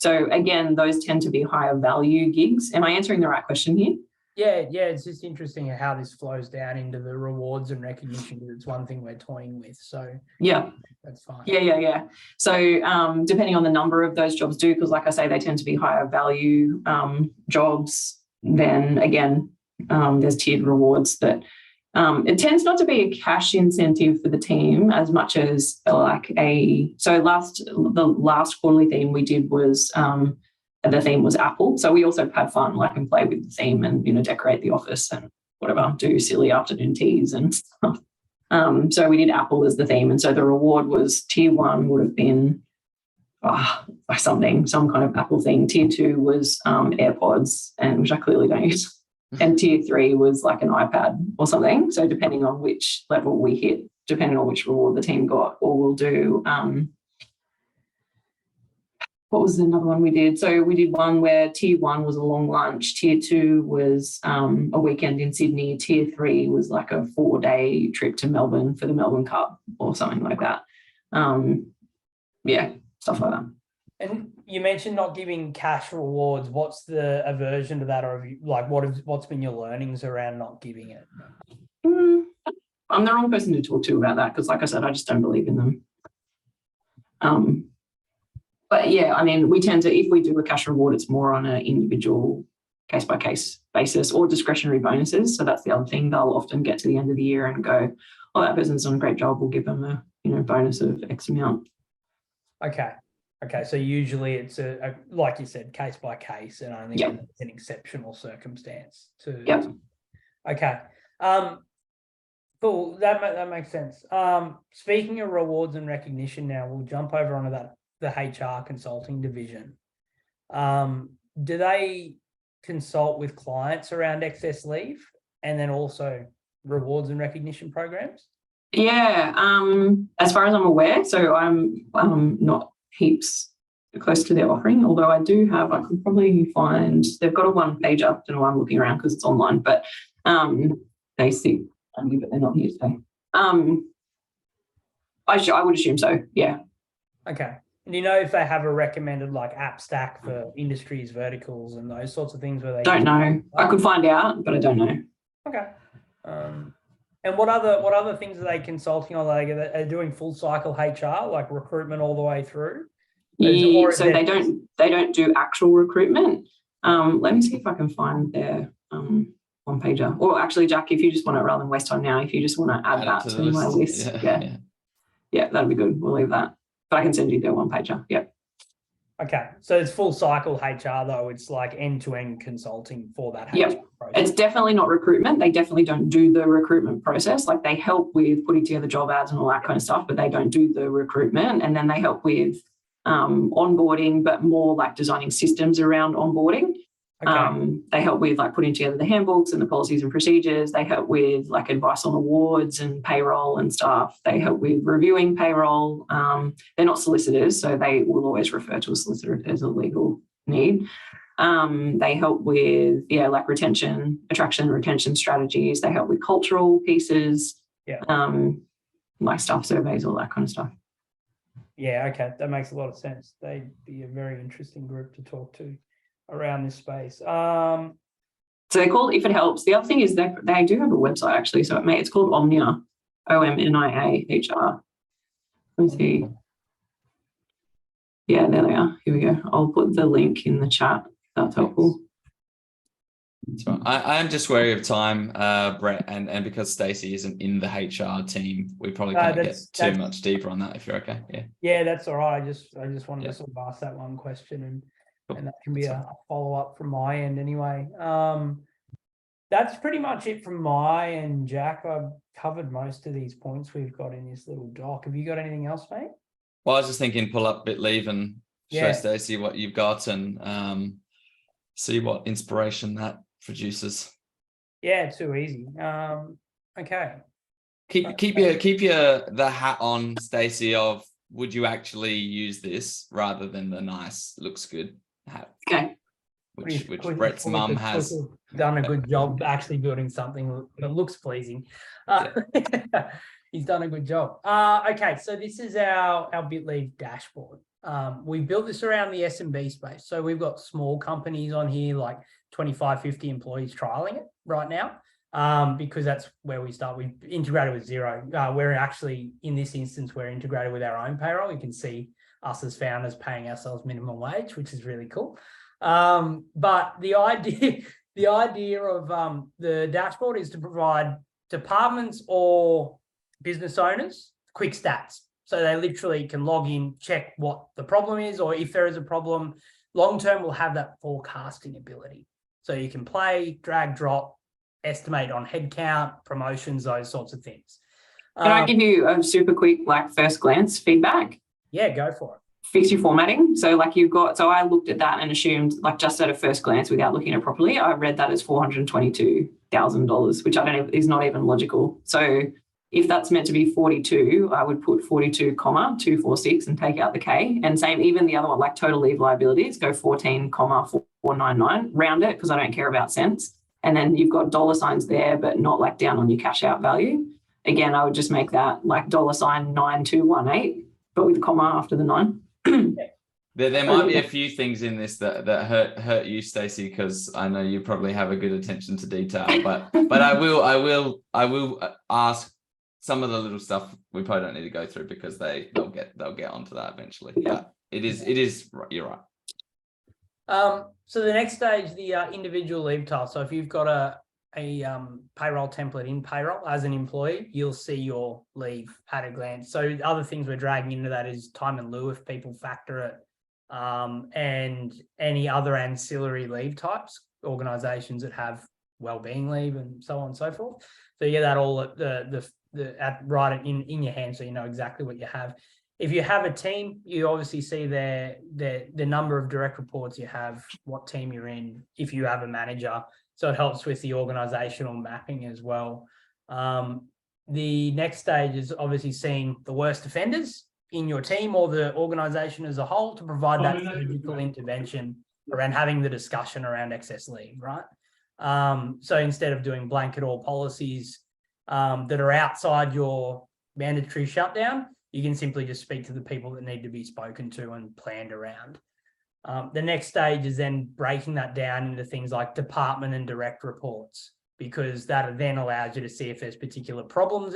So again, those tend to be higher value gigs. Am I answering the right question here? Yeah, it's just interesting how this flows down into the rewards and recognition, because it's one thing we're toying with. So yeah, that's fine. Yeah. So depending on the number of those jobs because like I say, they tend to be higher value jobs. Then again, there's tiered rewards that it tends not to be a cash incentive for the team as much as like the last quarterly theme we did was the theme was Apple. So we also had fun, like, and play with the theme and, decorate the office and whatever, do silly afternoon teas and stuff. So we did Apple as the theme. And so the reward was tier 1 would have been some kind of Apple thing. Tier 2 was AirPods, and which I clearly don't use. And tier 3 was like an iPad or something. So depending on which level we hit, depending on which reward the team got, or we'll do what was another one we did? So we did one where tier 1 was a long lunch, tier 2 was a weekend in Sydney, tier 3 was like a 4-day trip to Melbourne for the Melbourne Cup or something like that. Stuff like that. And you mentioned not giving cash rewards. What's the aversion to that, or have you, like, what's been your learnings around not giving it? I'm the wrong person to talk to about that because, like I said, I just don't believe in them. But yeah, I mean, we tend to, if we do a cash reward, it's more on an individual case-by-case basis or discretionary bonuses. So that's the other thing. They'll often get to the end of the year and go, "Oh, that person's done a great job. We'll give them a bonus of X amount." Okay. So usually it's a like you said, case by case, and I think it's an exceptional circumstance to. Yeah. Okay. Cool. That makes sense. Speaking of rewards and recognition, now we'll jump over onto the HR consulting division. Do they consult with clients around excess leave and then also rewards and recognition programs? Yeah, as far as I'm aware, so I'm not heaps close to their offering, although I could probably find, they've got a one-pager. I don't know why I'm looking around because it's online, but they see, but they're not here today. I would assume so, yeah. Okay. Do you know if they have a recommended like app stack for industries, verticals, and those sorts of things where they don't know? I could find out, but I don't know. Okay. And what other things are they consulting on? Like, are they doing full cycle HR, like recruitment all the way through? So they don't do actual recruitment. Let me see if I can find their one pager. Or actually, Jack, if you just want to, rather than waste time now, if you just want to add that to my list, yeah, that'd be good. We'll leave that. But I can send you their one pager. Yep. Okay, so it's full cycle HR though. It's like end-to-end consulting for that HR yep. process. It's definitely not recruitment. They definitely don't do the recruitment process. Like, they help with putting together job ads and all that kind of stuff, but they don't do the recruitment. And then they help with onboarding, but more like designing systems around onboarding. Okay. They help with like putting together the handbooks and the policies and procedures. They help with like advice on awards and payroll and stuff. They help with reviewing payroll. They're not solicitors, so they will always refer to a solicitor if there's a legal need. They help with like attraction, retention strategies. They help with cultural pieces, like staff surveys, all that kind of stuff. Yeah, okay, that makes a lot of sense. They'd be a very interesting group to talk to around this space. So they're called If It Helps. The other thing is that they do have a website actually. So it's called Omnia, OMNIA HR. Let me see. Yeah, there they are. Here we go. I'll put the link in the chat. That's helpful. That's right. I am just wary of time, Brett, and because Stacie isn't in the HR team, we probably can't get too much deeper on that if you're okay. Yeah, that's all right. I just wanted to sort of ask that one question, and that can be a follow-up from my end anyway. That's pretty much it from my end, Jack. I've covered most of these points we've got in this little doc. Have you got anything else, mate? Well, I was just thinking, pull up Bitleave and show Stacie what you've got and see what inspiration that produces. Yeah, too easy. Okay. Keep the hat on, Stacie, of would you actually use this rather than the nice looks good hat. Okay. Which Brett's mum has done a good job actually building something that looks pleasing. He's done a good job. Okay, so this is our Bitleave dashboard. We built this around the SMB space. So we've got small companies on here, like 25, 50 employees trialing it right now, because that's where we start. We integrated with Xero. We're actually, in this instance, we're integrated with our own payroll. You can see us as founders paying ourselves minimum wage, which is really cool. But the idea of the dashboard is to provide departments or business owners quick stats. So they literally can log in, check what the problem is, or if there is a problem, long-term we'll have that forecasting ability. So you can play, drag, drop, estimate on headcount, promotions, those sorts of things. Can I give you a super quick, like, first glance feedback? Yeah, go for it. Fix your formatting. So like so I looked at that and assumed, like, just at a first glance without looking at it properly, I read that as $422,000, which I don't is not even logical. So if that's meant to be 42, I would put 42,246 and take out the K. And same, even the other one, like total leave liabilities, go 14,499, round it because I don't care about cents. And then you've got dollar signs there, but not like down on your cash out value. Again, I would just make that like $9218, but with a comma after the 9. There might be a few things in this that hurt you, Stacie, because I know you probably have a good attention to detail. But I will ask some of the little stuff we probably don't need to go through because they'll get onto that eventually. Yeah. But it is you're right. So the next stage, the individual leave type. So if you've got a payroll template in payroll as an employee, you'll see your leave at a glance. So other things we're dragging into that is time and lieu if people factor it, and any other ancillary leave types, organizations that have wellbeing leave and so on and so forth. So you get that all at right in your hand, so you know exactly what you have. If you have a team, you obviously see the number of direct reports you have, what team you're in, if you have a manager. So it helps with the organizational mapping as well. The next stage is obviously seeing the worst offenders in your team or the organization as a whole to provide that surgical intervention around having the discussion around excess leave, right? So instead of doing blanket all policies that are outside your mandatory shutdown, you can simply just speak to the people that need to be spoken to and planned around. The next stage is then breaking that down into things like department and direct reports, because that then allows you to see if there's particular problem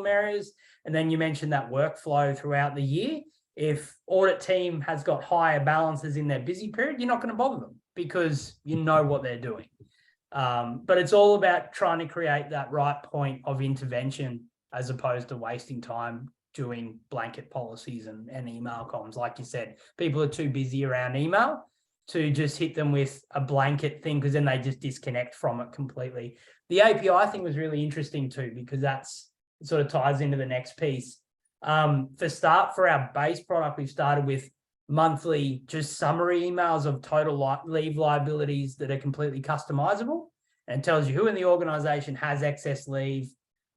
areas. And then you mentioned that workflow throughout the year. If audit team has got higher balances in their busy period, you're not going to bother them because you know what they're doing. But it's all about trying to create that right point of intervention as opposed to wasting time doing blanket policies and email comms. Like you said, people are too busy around email to just hit them with a blanket thing, because then they just disconnect from it completely. The API thing was really interesting too, because it sort of ties into the next piece. For our base product, we've started with monthly just summary emails of total leave liabilities that are completely customizable, and tells you who in the organization has excess leave,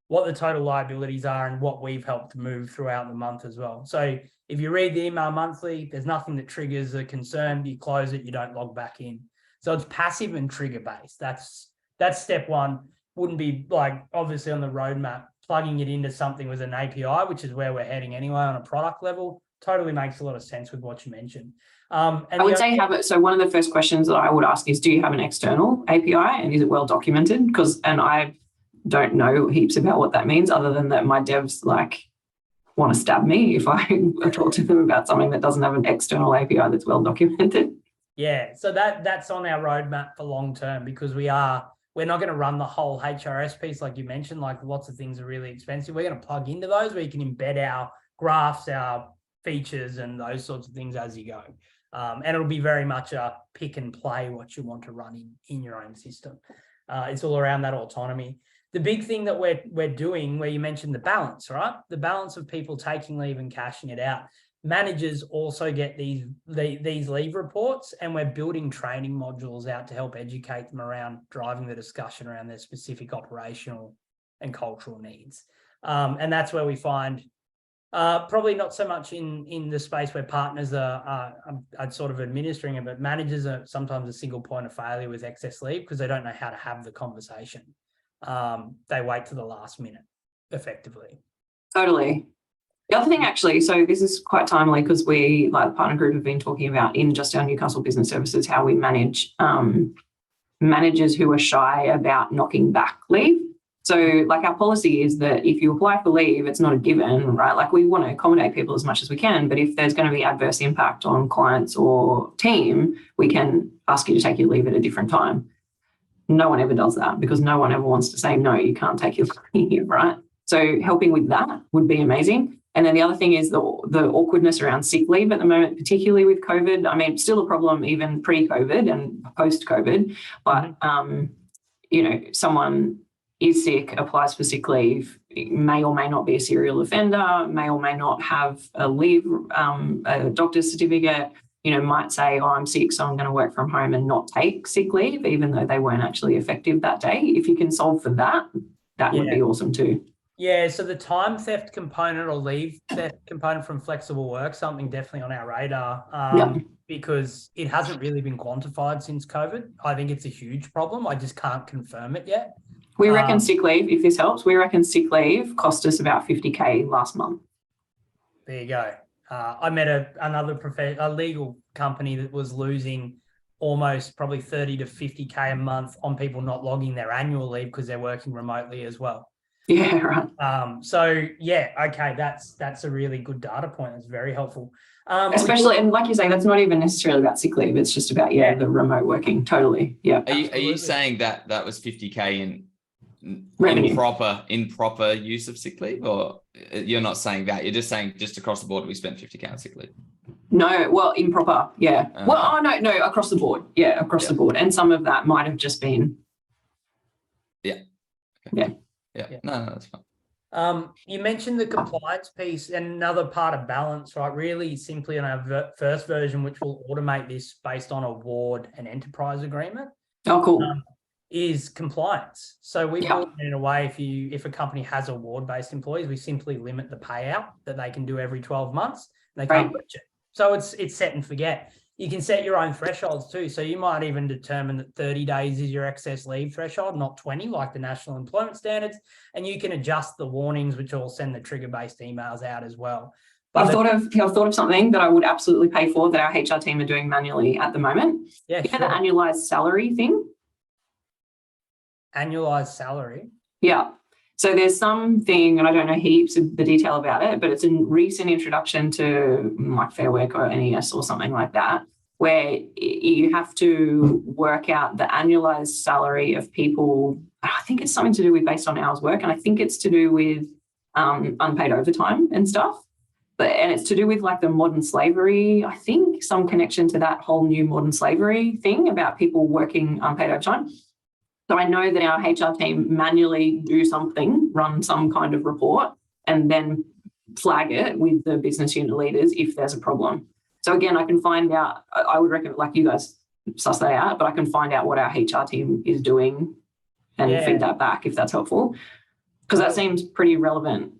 what the total liabilities are, and what we've helped move throughout the month as well. So if you read the email monthly, there's nothing that triggers a concern. You close it, you don't log back in. So it's passive and trigger based. That's step one. Wouldn't be like obviously on the roadmap, plugging it into something with an API, which is where we're heading anyway on a product level. Totally makes a lot of sense with what you mentioned. And I would say have it. So one of the first questions that I would ask is, do you have an external API and is it well documented? And I don't know heaps about what that means, other than that my devs like want to stab me if I talk to them about something that doesn't have an external API that's well documented. Yeah, so that's on our roadmap for long term, because we're not going to run the whole HRS piece like you mentioned. Like lots of things are really expensive. We're going to plug into those where you can embed our graphs, our features, and those sorts of things as you go. And it'll be very much a pick and play what you want to run in your own system. It's all around that autonomy. The big thing that we're doing, where you mentioned the balance, right? The balance of people taking leave and cashing it out. Managers also get these leave reports, and we're building training modules out to help educate them around driving the discussion around their specific operational and cultural needs. And that's where we find probably not so much in the space where partners are sort of administering it, but managers are sometimes a single point of failure with excess leave because they don't know how to have the conversation. They wait to the last minute, effectively. Totally. The other thing, actually, so this is quite timely because we, like the partner group, have been talking about in just our Newcastle Business Services how we manage managers who are shy about knocking back leave. So, like, our policy is that if you apply for leave, it's not a given, right? Like, we want to accommodate people as much as we can, but if there's going to be adverse impact on clients or team, we can ask you to take your leave at a different time. No one ever does that because no one ever wants to say, no, you can't take your leave, right? So helping with that would be amazing. And then the other thing is the awkwardness around sick leave at the moment, particularly with COVID. I mean, still a problem even pre-COVID and post-COVID, but, you know, someone is sick, applies for sick leave, may or may not be a serial offender, may or may not have a leave, a doctor's certificate, you know, might say, oh, I'm sick, so I'm going to work from home and not take sick leave, even though they weren't actually effective that day. If you can solve for that, that would be awesome too. Yeah, so the time theft component or leave theft component from flexible work, something definitely on our radar because it hasn't really been quantified since COVID. I think it's a huge problem. I just can't confirm it yet. We reckon sick leave, if this helps, we reckon sick leave cost us about 50K last month. There you go. I met a legal company that was losing almost probably 30 to 50K a month on people not logging their annual leave because they're working remotely as well. Yeah, right. So yeah, okay, that's a really good data point. That's very helpful. Especially, and like you say, that's not even necessarily about sick leave. It's just about the remote working. Totally. Yeah. Are you saying that was 50K in revenue in proper use of sick leave, or you're not saying that? You're just saying just across the board we spent 50K on sick leave. No, well, improper, yeah. No, across the board, across the board, and some of that might have just been. Yeah. No, that's fine. You mentioned the compliance piece, and another part of balance, right? Really simply on our first version, which will automate this based on award and enterprise agreement. Oh, cool. Is compliance. So we build it in a way, if a company has award-based employees, we simply limit the payout that they can do every 12 months. And they can't reach it. So it's set and forget. You can set your own thresholds too. So you might even determine that 30 days is your excess leave threshold, not 20 like the National Employment Standards. And you can adjust the warnings, which will send the trigger-based emails out as well. But I've thought of something that I would absolutely pay for that our HR team are doing manually at the moment. Yeah, the annualized salary thing. Annualized salary? Yeah. So there's something, and I don't know heaps of the detail about it, but it's a recent introduction to like Fair Work or NES or something like that, where you have to work out the annualized salary of people. I think it's something to do with based on hours work, and I think it's to do with unpaid overtime and stuff. And it's to do with like the modern slavery, I think, some connection to that whole new modern slavery thing about people working unpaid overtime. So I know that our HR team manually do something, run some kind of report, and then flag it with the business unit leaders if there's a problem. So again, I can find out, I would recommend, like you guys suss that out, but I can find out what our HR team is doing and feed that back if that's helpful. Because that seems pretty relevant.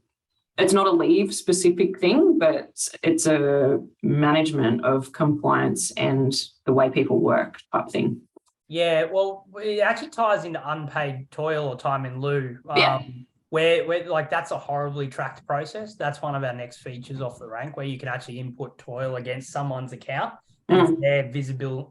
It's not a leave specific thing, but it's a management of compliance and the way people work type thing. Yeah, well, it actually ties into unpaid toil or time in lieu, where like that's a horribly tracked process. That's one of our next features off the rank, where you can actually input toil against someone's account and it's there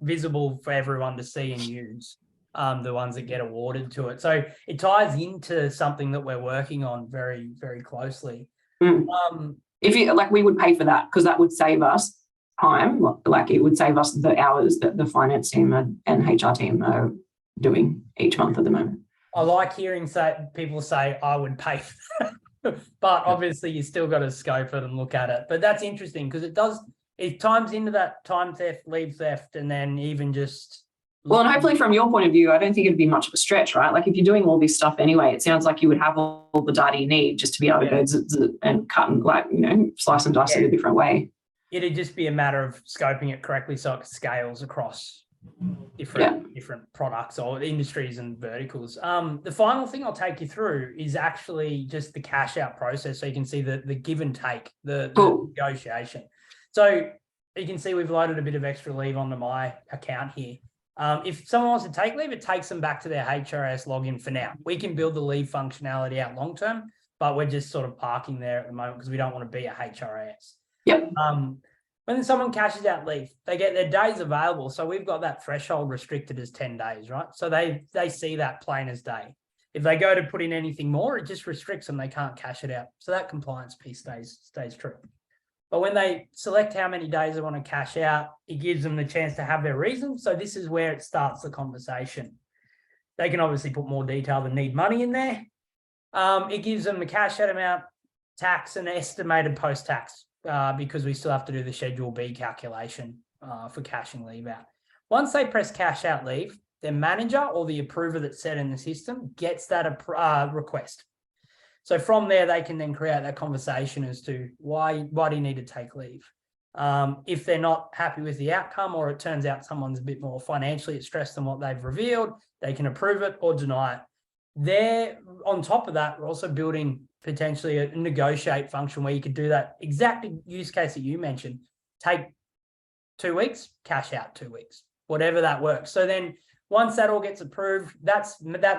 visible for everyone to see and use, the ones that get awarded to it. So it ties into something that we're working on very, very closely. If you like, we would pay for that because that would save us time, like it would save us the hours that the finance team and HR team are doing each month at the moment. I like hearing people say I would pay for that, but obviously you still got to scope it and look at it. But that's interesting because it ties into that time theft, leave theft, and then even just. Well, and hopefully from your point of view, I don't think it'd be much of a stretch, right? Like if you're doing all this stuff anyway, it sounds like you would have all the data you need just to be able to go and cut and slice and dice it a different way. It'd just be a matter of scoping it correctly so it scales across different products or industries and verticals. The final thing I'll take you through is actually just the cash out process, so you can see the give and take, the negotiation. So you can see we've loaded a bit of extra leave onto my account here. If someone wants to take leave, it takes them back to their HRS login for now. We can build the leave functionality out long term. but we're just sort of parking there at the moment because we don't want to be a HRIS. Yep. When someone cashes out leave, they get their days available. So we've got that threshold restricted as 10 days, right? So they see that plain as day. If they go to put in anything more, it just restricts them. They can't cash it out. So that compliance piece stays true. But when they select how many days they want to cash out, it gives them the chance to have their reason. So this is where it starts the conversation. They can obviously put more detail than need money in there. It gives them the cash out amount, tax, and estimated post-tax because we still have to do the Schedule B calculation for cashing leave out. Once they press cash out leave, their manager or the approver that's set in the system gets that request. So from there, they can then create that conversation as to why do you need to take leave? If they're not happy with the outcome, or it turns out someone's a bit more financially stressed than what they've revealed, they can approve it or deny it. There, on top of that, we're also building potentially a negotiate function where you could do that exact use case that you mentioned. Take 2 weeks, cash out 2 weeks, whatever that works. So then once that all gets approved, that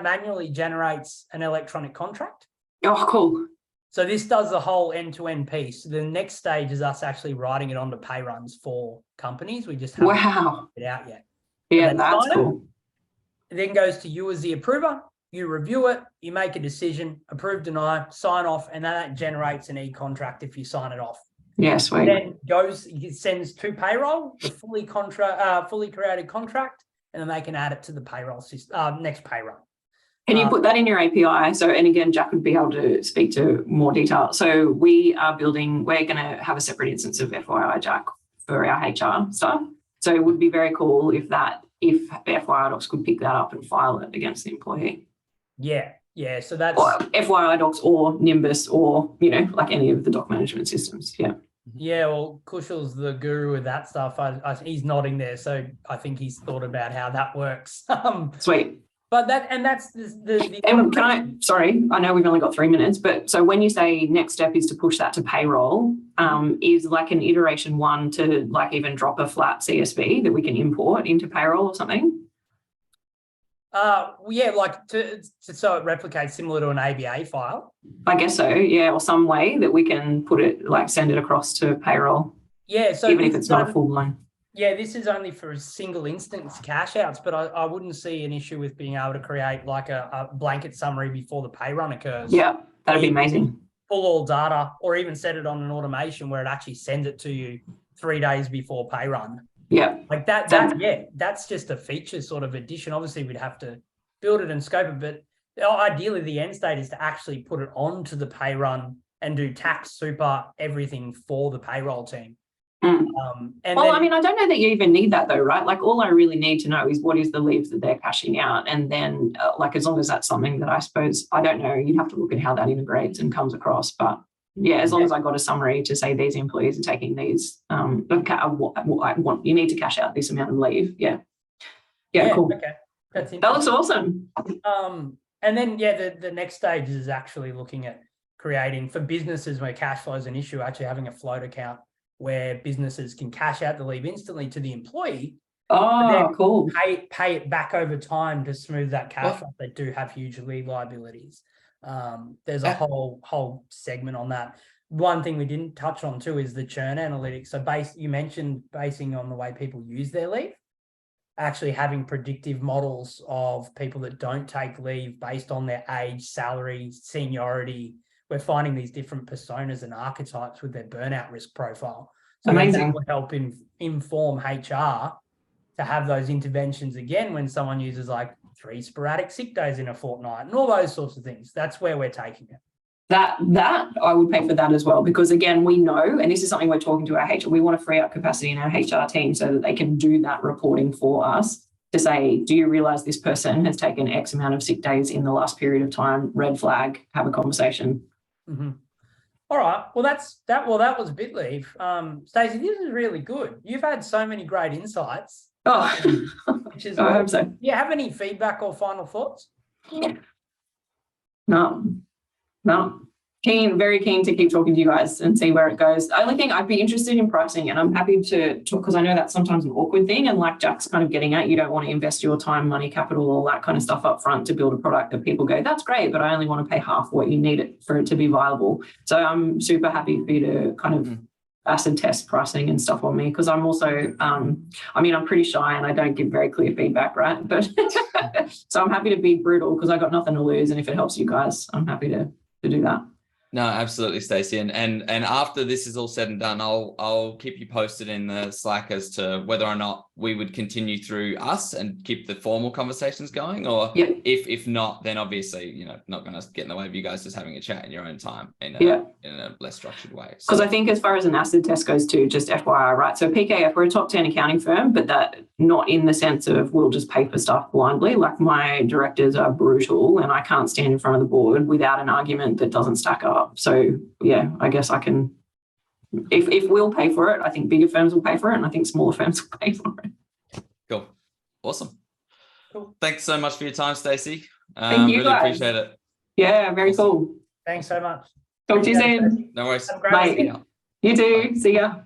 manually generates an electronic contract. Oh, cool. So this does the whole end-to-end piece. The next stage is us actually writing it onto pay runs for companies. We just haven't it out yet. Yeah, that's cool. It then goes to you as the approver. You review it, you make a decision, approve, deny, sign off, and then that generates an e-contract if you sign it off. Yeah, sweet. Then it sends to payroll the fully created contract, and then they can add it to the payroll system, next payroll. Can you put that in your API? So, and again, Jack would be able to speak to more detail. So we're going to have a separate instance of FYI Jack for our HR stuff. So it would be very cool if FYI Docs could pick that up and file it against the employee. Yeah. So that's or FYI Docs or Nimbus or, like any of the doc management systems. Yeah. Yeah, well, Kushal's the guru with that stuff. He's nodding there. So I think he's thought about how that works. Sweet. But that's the and sorry, I know we've only got 3 minutes, but so when you say next step is to push that to payroll, is like an iteration 1 to like even drop a flat CSV that we can import into payroll or something? Yeah, like so it replicates similar to an ABA file. I guess so, yeah, or some way that we can put it, like send it across to payroll. Yeah, so even if it's not a full line. Yeah, this is only for single instance cash outs, but I wouldn't see an issue with being able to create like a blanket summary before the pay run occurs. Yeah, that'd be amazing. Pull all data, or even set it on an automation where it actually sends it to you 3 days before pay run. Yeah. Like that's just a feature sort of addition. Obviously, we'd have to build it and scope it, but ideally the end state is to actually put it onto the pay run and do tax, super, everything for the payroll team. I don't know that you even need that though, right? Like all I really need to know is what is the leave that they're cashing out. And then as long as that's something that I suppose, I don't know, you'd have to look at how that integrates and comes across. But yeah, as long as I got a summary to say these employees are taking these, you need to cash out this amount of leave. Yeah, cool. Okay. That looks awesome. And then, the next stage is actually looking at creating for businesses where cash flow is an issue, actually having a float account where businesses can cash out the leave instantly to the employee. Oh, cool. Pay it back over time to smooth that cash flow. They do have huge leave liabilities. There's a whole segment on that. One thing we didn't touch on too is the churn analytics. So you mentioned basing on the way people use their leave, actually having predictive models of people that don't take leave based on their age, salary, seniority. We're finding these different personas and archetypes with their burnout risk profile. So that will help inform HR to have those interventions again when someone uses like 3 sporadic sick days in a fortnight and all those sorts of things. That's where we're taking it. That I would pay for that as well, because again, we know, and this is something we're talking to our HR, we want to free up capacity in our HR team so that they can do that reporting for us to say, do you realize this person has taken X amount of sick days in the last period of time? Red flag, have a conversation. Mm-hmm. All right. Well, that was bit leave. Stacie, this is really good. You've had so many great insights. Oh, which is I hope so. Do you have any feedback or final thoughts? No. Very keen to keep talking to you guys and see where it goes. The only thing I'd be interested in pricing, and I'm happy to talk because I know that's sometimes an awkward thing. And like Jack's kind of getting at, you don't want to invest your time, money, capital, all that kind of stuff up front to build a product that people go, that's great, but I only want to pay half what you need it for it to be viable. So I'm super happy for you to kind of acid test pricing and stuff on me, because I'm also, I mean, I'm pretty shy and I don't give very clear feedback, right? But so I'm happy to be brutal because I got nothing to lose. And if it helps you guys, I'm happy to do that. No, absolutely, Stacie. And after this is all said and done, I'll keep you posted in the Slack as to whether or not we would continue through us and keep the formal conversations going, or if not, then obviously, you know, not going to get in the way of you guys just having a chat in your own time in a less structured way. Because I think as far as an acid test goes too, just FYI, right? So PKF, we're a top 10 accounting firm, but that not in the sense of we'll just pay for stuff blindly. Like my directors are brutal and I can't stand in front of the board without an argument that doesn't stack up. So yeah, I guess I can, if we'll pay for it, I think bigger firms will pay for it, and I think smaller firms will pay for it. Cool. Awesome. Cool. Thanks so much for your time, Stacie. Thank you really guys. appreciate it. Yeah, very cool. Thanks so much. Talk to you soon. No worries. Have a great Bye. weekend. You too. See ya.